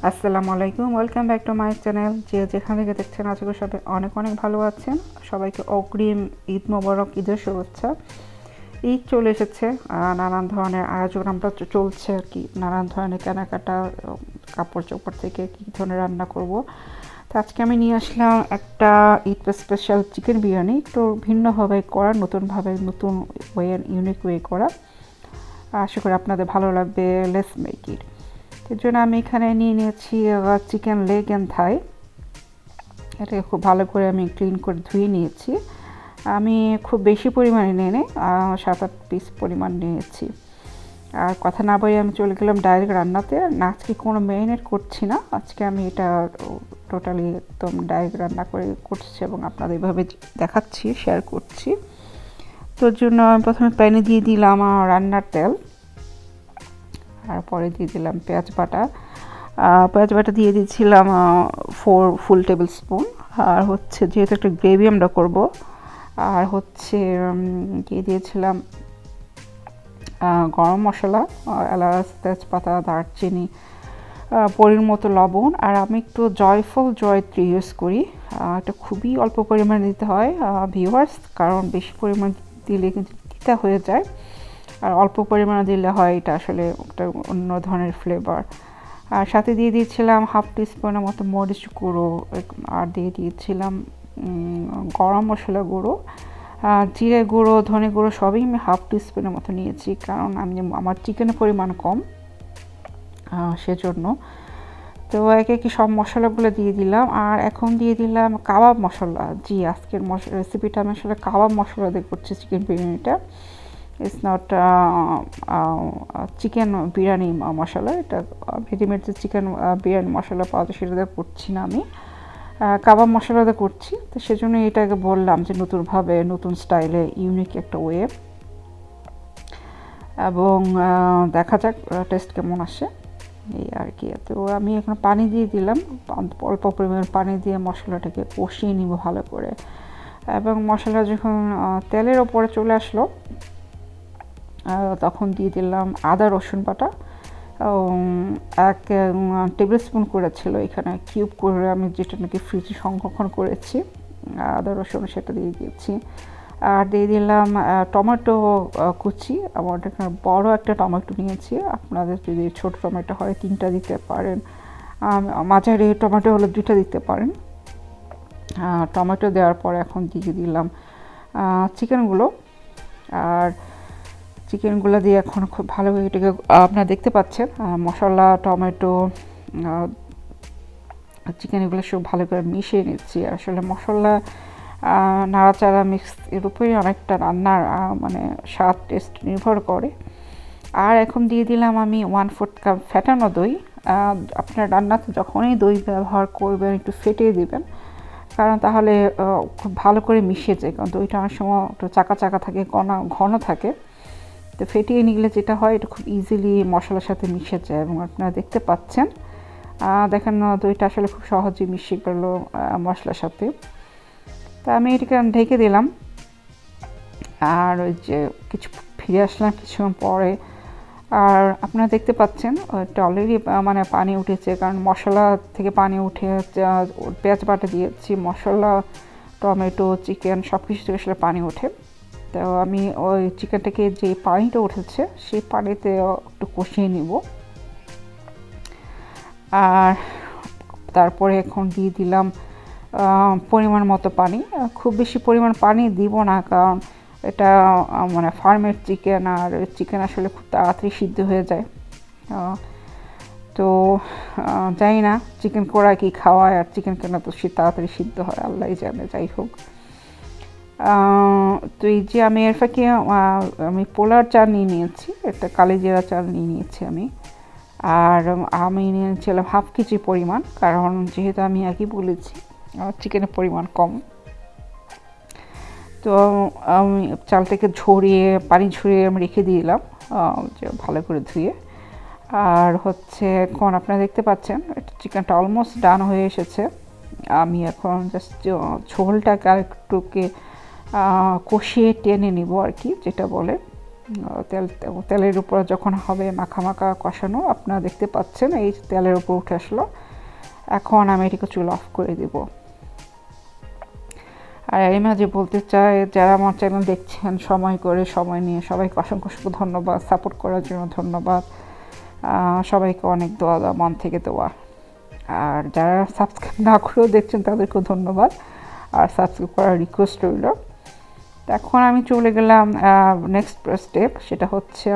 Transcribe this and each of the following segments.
আসসালামু আলাইকুম, welcome back to my channel. যেখান থেকে দেখছেন আশা করি সবাই অনেক অনেক ভালো আছেন। সবাইকে অগ্রিম ঈদ মোবারক, ঈদের শুভেচ্ছা। ঈদ চলে এসেছে, নানান ধরনের আয়োজন আমরা চলছে আর কি, নানান ধরনের কেনাকাটা, কাপড় চোপড় থেকে কী ধরনের রান্না করব। তো আজকে আমি নিয়ে আসলাম একটা ঈদ স্পেশাল চিকেন বিরিয়ানি, একটু ভিন্নভাবে করা, নতুনভাবে, নতুন ওয়ে, ইউনিক ওয়ে করা। আশা করি আপনাদের ভালো লাগবে। Let's make it. এর জন্য আমি এখানে নিয়ে নিয়েছি চিকেন লেগ অ্যান্ড থাই। এটাকে খুব ভালো করে আমি ক্লিন করে ধুয়ে নিয়েছি। আমি খুব বেশি পরিমাণে নিয়ে নিই, 7-8 পিস পরিমাণ নিয়েছি। আর কথা না বলে আমি চলে গেলাম ডাইরেক্ট রান্নাতে। না, আজকে কোনো ম্যারিনেট করছি না, আজকে আমি এটা টোটালি একদম ডাইরেক্ট রান্না করে করছি এবং আপনাদের এইভাবে দেখাচ্ছি, শেয়ার করছি। তোর জন্য আমি প্রথমে প্যানে দিয়ে দিলাম রান্নার তেল, আর পরে দিয়ে দিলাম পেঁয়াজ বাটা দিয়ে দিয়েছিলাম 4 ফুল টেবিল স্পুন। আর হচ্ছে যেহেতু একটা গ্রেভি আমরা করব, আর হচ্ছে দিয়ে দিয়েছিলাম গরম মশলা, এলাচ, তেজপাতা, দারচিনি, পরিমাণ মতো লবণ। আর আমি একটু জয়ত্রী ইউজ করি। এটা খুবই অল্প পরিমাণে দিতে হয় ভিউয়ার্স, কারণ বেশি পরিমাণ দিলে কিন্তু তিতা হয়ে যায়, আর অল্প পরিমাণে দিলে হয় এটা আসলে একটা অন্য ধরনের ফ্লেভার। আর সাথে দিয়ে দিয়েছিলাম 1/2 টিস্পুনের মতো মরিচ গুঁড়ো, আর দিয়ে দিয়েছিলাম গরম মশলা গুঁড়ো, জিরে গুঁড়ো, ধনে গুঁড়ো সবই আমি 1/2 টিস্পুনের মতো নিয়েছি, কারণ আমার চিকেনের পরিমাণ কম, সেজন্য। তো একে একে সব মশলাগুলো দিয়ে দিলাম। আর এখন দিয়ে দিলাম কাবাব মশলা। আজকের রেসিপিটা আমি আসলে কাবাব মশলা দিয়ে করছি চিকেন বিরিয়ানিটা। ইটস নট চিকেন বিরিয়ানি মশলা, এটা রেডিমেড যে চিকেন বিরিয়ানি মশলা পাওয়া যায় সেটা দিয়ে করছি না, আমি কাবাব মশলা দিয়ে করছি। তো সেজন্য এটাকে বললাম যে নতুনভাবে, নতুন স্টাইলে, ইউনিক একটা ওয়ে, এবং দেখা যাক টেস্ট কেমন আসে, এই আর কি। তো আমি এখন পানি দিয়ে দিলাম, অল্প পরিমাণ পানি দিয়ে মশলাটাকে কষিয়ে নিব ভালো করে। এবং মশলা যখন তেলের ওপরে চলে আসলো, তখন দিয়ে দিলাম আদা রসুন বাটা। 1 টেবিল স্পুন করে ছিল এখানে, কিউব করে আমি যেটা নাকি ফ্রিজে সংরক্ষণ করেছি আদা রসুন, সেটা দিয়ে দিয়েছি। আর দিয়ে দিলাম টমেটো কুচি। আমার এখানে বড় একটা টমেটো নিয়েছি, আপনাদের যদি ছোট টমেটো হয় 3টা দিতে পারেন, মাঝারি টমেটো হলে 2টা দিতে পারেন। টমেটো দেওয়ার পরে এখন দিয়ে দিলাম চিকেনগুলো। আর চিকেনগুলো দিয়ে এখন খুব ভালোভাবে এটাকে, আপনারা দেখতে পাচ্ছেন মশলা, টমেটো, চিকেন এগুলো সব ভালো করে মিশিয়ে নিচ্ছি। আসলে মশলা নাড়াচাড়া মিক্স এর উপরেই অনেকটা রান্নার মানে স্বাদ, টেস্ট নির্ভর করে। আর এখন দিয়ে দিলাম আমি 1/4 কাপ ফেটানো দই। আপনার রান্নাতে যখনই দই ব্যবহার করবেন একটু ফেটিয়ে দিবেন, কারণ তাহলে খুব ভালো করে মিশে যায়, কারণ দইটা অনেক সময় একটু চাকা চাকা থাকে, ঘন থাকে। তো ফেটিয়ে নিলে যেটা হয়, এটা খুব ইজিলি মশলার সাথে মিশে যায়, এবং আপনারা দেখতে পাচ্ছেন, দেখেন দইটা আসলে খুব সহজেই মিশে গেল মশলার সাথে। তা আমি এটাকে ঢেকে দিলাম। আর ওই যে ফিরে আসলাম কিছুক্ষণ পরে, আর আপনারা দেখতে পাচ্ছেন এটা অলরেডি মানে পানি উঠেছে, কারণ মশলা থেকে পানি উঠে, পেঁয়াজ বাটা দিয়েছি, মশলা, টমেটো, চিকেন সব কিছু থেকে আসলে পানি ওঠে। তো আমি ওই চিকেনটাকে যে পানিটা উঠেছে সেই পানিতে একটু কষিয়ে নিব। আর তারপরে এখন দিয়ে দিলাম পরিমাণ মতো পানি। খুব বেশি পরিমাণ পানি দিব না, কারণ এটা মানে ফার্মের চিকেন, আর চিকেন আসলে খুব তাড়াতাড়ি সিদ্ধ হয়ে যায়। তো জানি না চিকেন কোড়া কি খাওয়ায়, আর চিকেন কেন তো তাড়াতাড়ি সিদ্ধ হয়, আল্লাহই জানে। যাই হোক, তো এই যে আমি এর ফাঁকে আমি পোলার চাল নিয়ে নিয়েছি, একটা কালিজিরা চাল নিয়ে নিয়েছি আমি। আর আমি নিয়েছিলাম 1/2 কেজি পরিমাণ, কারণ যেহেতু আমি আগেই বলেছি চিকেনের পরিমাণ কম। তো আমি চালটাকে পানি ঝরিয়ে আমি রেখে দিলাম যে ভালো করে ধুয়ে। আর হচ্ছে এখন আপনারা দেখতে পাচ্ছেন চিকেনটা অলমোস্ট ডান হয়ে এসেছে। আমি এখন জাস্ট ঝোলটাকে আরেকটুকে কষিয়ে টেনে নিব আর কি, যেটা বলে। তেলের উপর যখন হবে মাখা মাখা কষানো, আপনারা দেখতে পাচ্ছেন এই তেলের উপর উঠে আসলো। এখন আমি এটাকে চুল অফ করে দিব। আর এর মাঝে বলতে চাই, যারা আমার চ্যানেল দেখছেন সময় করে, সময় নিয়ে, সবাইকে অসংখ্য অসংখ্য ধন্যবাদ, সাপোর্ট করার জন্য ধন্যবাদ। সবাইকে অনেক দোয়া দেওয়া, মন থেকে দেওয়া। আর যারা সাবস্ক্রাইব না করেও দেখছেন তাদেরকেও ধন্যবাদ, আর সাবস্ক্রাইব করার রিকোয়েস্ট রইল। এখন আমি চলে গেলাম নেক্সট স্টেপ, সেটা হচ্ছে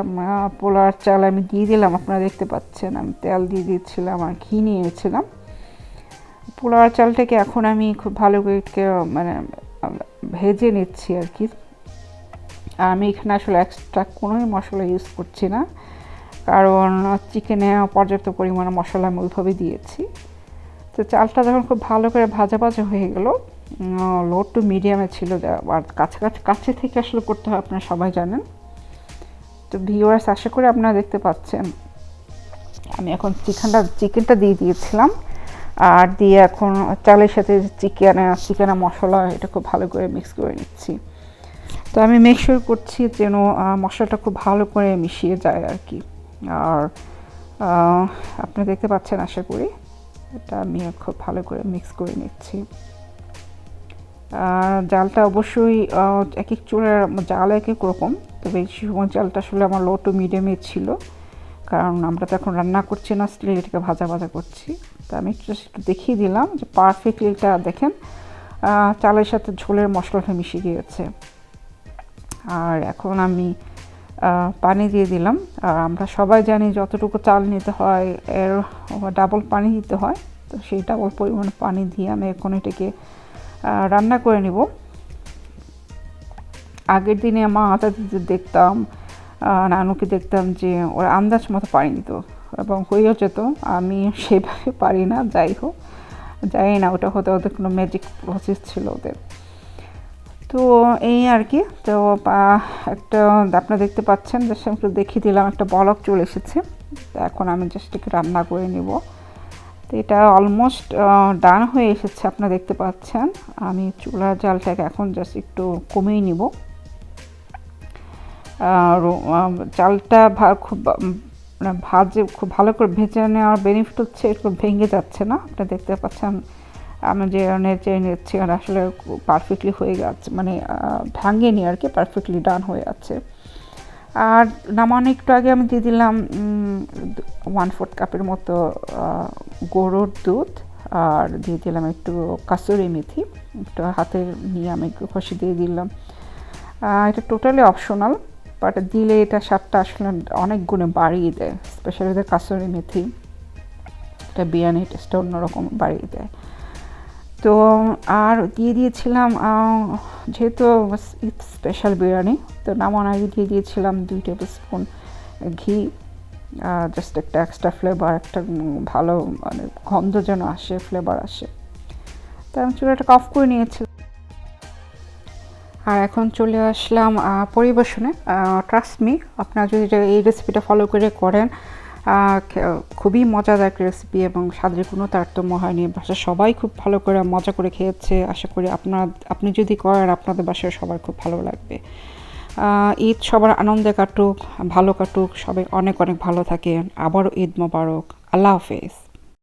পোলার চাল আমি দিয়ে দিলাম। আপনারা দেখতে পাচ্ছেন আমি তেল দিয়ে দিয়েছিলাম আর ঘি নিয়েছিলাম। পোলার চালটাকে এখন আমি খুব ভালো করে মানে ভেজে নিচ্ছি আর কি। আর আমি এখানে আসলে এক্সট্রা কোনোই মশলা ইউজ করছি না, কারণ চিকেনে পর্যাপ্ত পরিমাণে মশলা আমি ওইভাবে দিয়েছি। তো চালটা যখন খুব ভালো করে ভাজা ভাজা হয়ে গেল, লো টু মিডিয়ামে ছিল, আর কাছে থেকে আসলে করতে হয়, আপনারা সবাই জানেন। তো ভিউয়ার্স, আশা করি আপনারা দেখতে পাচ্ছেন আমি এখন চিকেনটা দিয়ে দিয়েছিলাম, আর দিয়ে এখন চালের সাথে চিকেন মশলা এটা খুব ভালো করে মিক্স করে নিচ্ছি। তো আমি মেক শিওর করছি যেন মশলাটা খুব ভালো করে মিশিয়ে যায় আর কি। আর আপনি দেখতে পাচ্ছেন আশা করি, এটা আমি খুব ভালো করে মিক্স করে নিচ্ছি। জালটা অবশ্যই এক এক চুলার জাল এক এক রকম, তবে এই সময় জালটা আসলে আমার লো টু মিডিয়ামে ছিল, কারণ আমরা তো এখন রান্না করছি না, স্টিল এটাকে ভাজা ভাজা করছি। তো আমি একটু দেখিয়ে দিলাম যে পারফেক্টলি এটা দেখেন চালের সাথে ঝোলের মশলাটা মিশে গিয়েছে। আর এখন আমি পানি দিয়ে দিলাম। আর আমরা সবাই জানি যতটুকু চাল নিতে হয় এর ডাবল পানি দিতে হয়, তো সেই ডাবল পরিমাণ পানি দিয়ে আমি এখন এটাকে রান্না করে নিব। আগের দিনে আমার দিতে দেখতাম, নানুকে দেখতাম যে ওরা আন্দাজ মতো পানি দিত এবং হয়েও যেত। আমি সেভাবে পারি না, যাই হোক জানি না, ওটা হতে ওদের কোনো ম্যাজিক প্রসেস ছিল ওদের। তো এই আর কি। তো একটা আপনারা দেখতে পাচ্ছেন, জাস্ট একটু দেখিয়ে দিলাম, একটা বলক চলে এসেছে। তো এখন আমি জাস্ট একটু রান্না করে নিব। তো এটা অলমোস্ট ডান হয়ে এসেছে, আপনারা দেখতে পাচ্ছেন। আমি চুলার জালটাকে এখন জাস্ট একটু কমিয়ে নিব। চালটা খুব খুব ভালো করে ভেজে নেওয়ার বেনিফিট হচ্ছে একটু ভেঙে যাচ্ছে না। আপনারা দেখতে পাচ্ছেন আমি যে নেড়ে নিচ্ছি, আর আসলে পারফেক্টলি হয়ে যাচ্ছে, মানে ভাঙেনি আর কি, পারফেক্টলি ডান হয়ে যাচ্ছে। আর নামানো একটু আগে আমি দিয়ে দিলাম 1/4 কাপের মতো গরুর দুধ, আর দিয়ে দিলাম একটু কাসুরি মেথি, একটু হাতে নিয়ে আমি একটু ঘষে দিয়ে দিলাম। এটা টোটালি অপশনাল, বাট দিলে এটা স্বাদটা আসলে অনেক গুণে বাড়িয়ে দেয়, স্পেশালি কাসুরি মেথি, এটা বিরিয়ানি টেস্টটা অন্যরকম বাড়িয়ে দেয়। তো আর দিয়ে দিয়েছিলাম, যেহেতু স্পেশাল বিরিয়ানি, তো নামানোর আগে দিয়ে দিয়েছিলাম 2 টেবিল স্পুন ঘি, জাস্ট একটা এক্সট্রা ফ্লেভার, একটা ভালো মানে গন্ধ যেন আসে, ফ্লেভার আসে। তো আমি চুলাটাকে অফ করে নিয়েছিলাম। আর এখন চলে আসলাম পরিবেশনে। ট্রাস্ট মি, আপনারা যদি এই রেসিপিটা ফলো করেন, খুবই মজাদার একটা রেসিপি এবং স্বাদের কোনো তারতম্য হয়নি। বাসায় সবাই খুব ভালো করে মজা করে খেয়েছে। আশা করি আপনি যদি করেন আপনাদের বাসায় সবার খুব ভালো লাগবে। ঈদ সবার আনন্দে কাটুক, ভালো কাটুক, সবাই অনেক অনেক ভালো থাকেন। আবারও ঈদ মোবারক। আল্লাহ হাফেজ।